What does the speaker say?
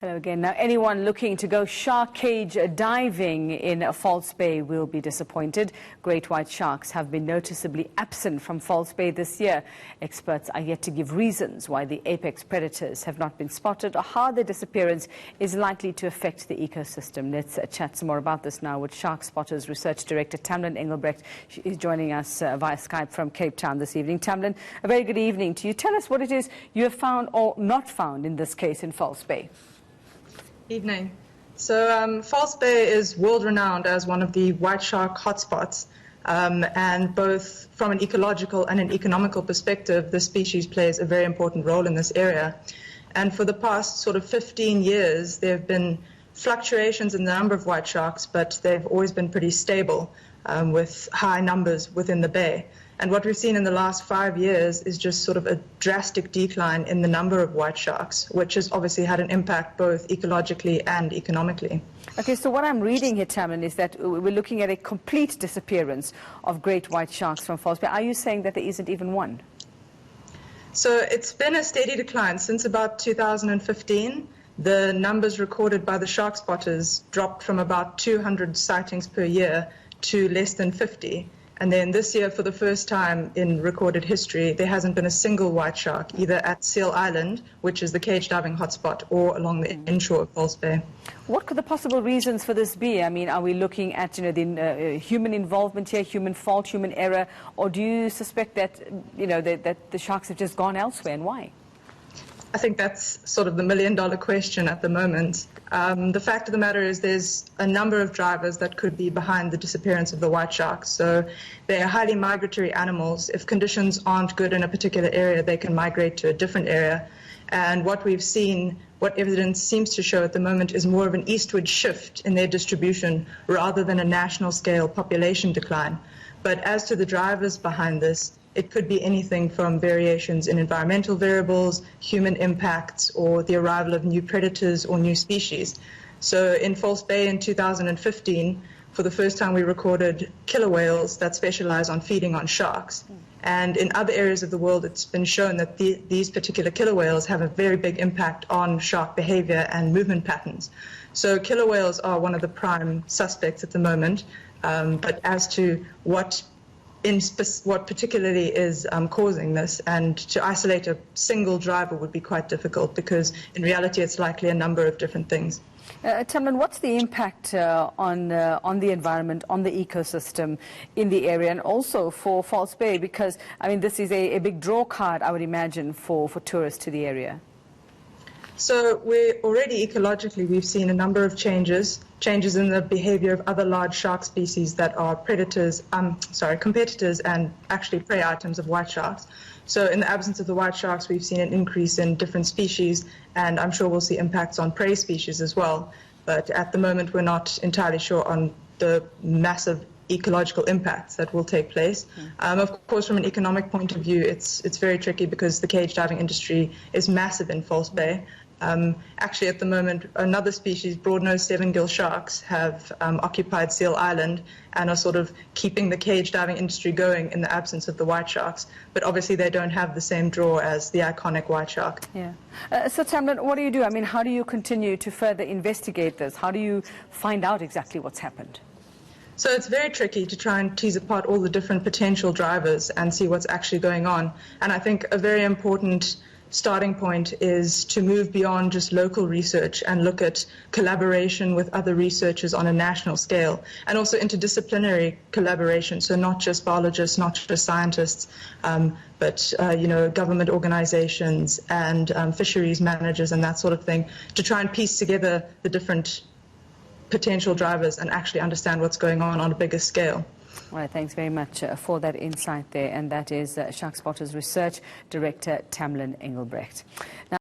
Hello again. Now, anyone looking to go shark cage diving in False Bay will be disappointed. Great white sharks have been noticeably absent from False Bay this year. Experts are yet to give reasons why the apex predators have not been spotted or how their disappearance is likely to affect the ecosystem. Let's chat some more about this now with Shark Spotters Research Director Tamlin Engelbrecht. She is joining us via Skype from Cape Town this evening. Tamlin, a very good evening to you. Tell us what it is you have found or not found in this case in False Bay. Evening. So False Bay is world-renowned as one of the white shark hotspots, and both from an ecological and an economical perspective, the species plays a very important role in this area. And for the past sort of 15 years, there have been fluctuations in the number of white sharks, but they've always been pretty stable with high numbers within the bay. And what we've seen in the last 5 years is just sort of a drastic decline in the number of white sharks, which has obviously had an impact both ecologically and economically. Okay, so what I'm reading here, Tamlin, is that we're looking at a complete disappearance of great white sharks from False Bay. Are you saying that there isn't even one? So it's been a steady decline since about 2015. The numbers recorded by the shark spotters dropped from about 200 sightings per year to less than 50. And then this year, for the first time in recorded history, there hasn't been a single white shark, either at Seal Island, which is the cage diving hotspot, or along the inshore of False Bay. What could the possible reasons for this be? I mean, are we looking at, the human involvement here, human fault, human error, or do you suspect that, that the sharks have just gone elsewhere, and why? I think that's sort of the million-dollar question at the moment. The fact of the matter is there's a number of drivers that could be behind the disappearance of the white sharks. So they are highly migratory animals. If conditions aren't good in a particular area, they can migrate to a different area. And what we've seen, what evidence seems to show at the moment, is more of an eastward shift in their distribution rather than a national-scale population decline. But as to the drivers behind this, it could be anything from variations in environmental variables, human impacts, or the arrival of new predators or new species. So in False Bay in 2015, for the first time we recorded killer whales that specialize on feeding on sharks. And in other areas of the world, it's been shown that these particular killer whales have a very big impact on shark behavior and movement patterns. So killer whales are one of the prime suspects at the moment. But as to what particularly is causing this, and to isolate a single driver would be quite difficult, because in reality it's likely a number of different things. Tamlin, what's the impact on the environment, on the ecosystem in the area, and also for False Bay? Because, I mean, this is a big draw card, I would imagine, for tourists to the area. So we're already ecologically, we've seen a number of changes in the behavior of other large shark species that are competitors and actually prey items of white sharks. So in the absence of the white sharks, we've seen an increase in different species, and I'm sure we'll see impacts on prey species as well. But at the moment, we're not entirely sure on the massive ecological impacts that will take place. Of course, from an economic point of view, it's very tricky because the cage diving industry is massive in False Bay. Actually, at the moment, another species, broad-nosed seven-gill sharks, have occupied Seal Island and are sort of keeping the cage diving industry going in the absence of the white sharks. But obviously, they don't have the same draw as the iconic white shark. Yeah. So, Tamlin, what do you do? I mean, how do you continue to further investigate this? How do you find out exactly what's happened? So it's very tricky to try and tease apart all the different potential drivers and see what's actually going on. And I think a very important starting point is to move beyond just local research and look at collaboration with other researchers on a national scale, and also interdisciplinary collaboration, so not just biologists, not just scientists, but government organizations and fisheries managers and that sort of thing, to try and piece together the different potential drivers and actually understand what's going on a bigger scale. All right, thanks very much for that insight there, and that is Shark Spotters Research Director Tamlin Engelbrecht. Now,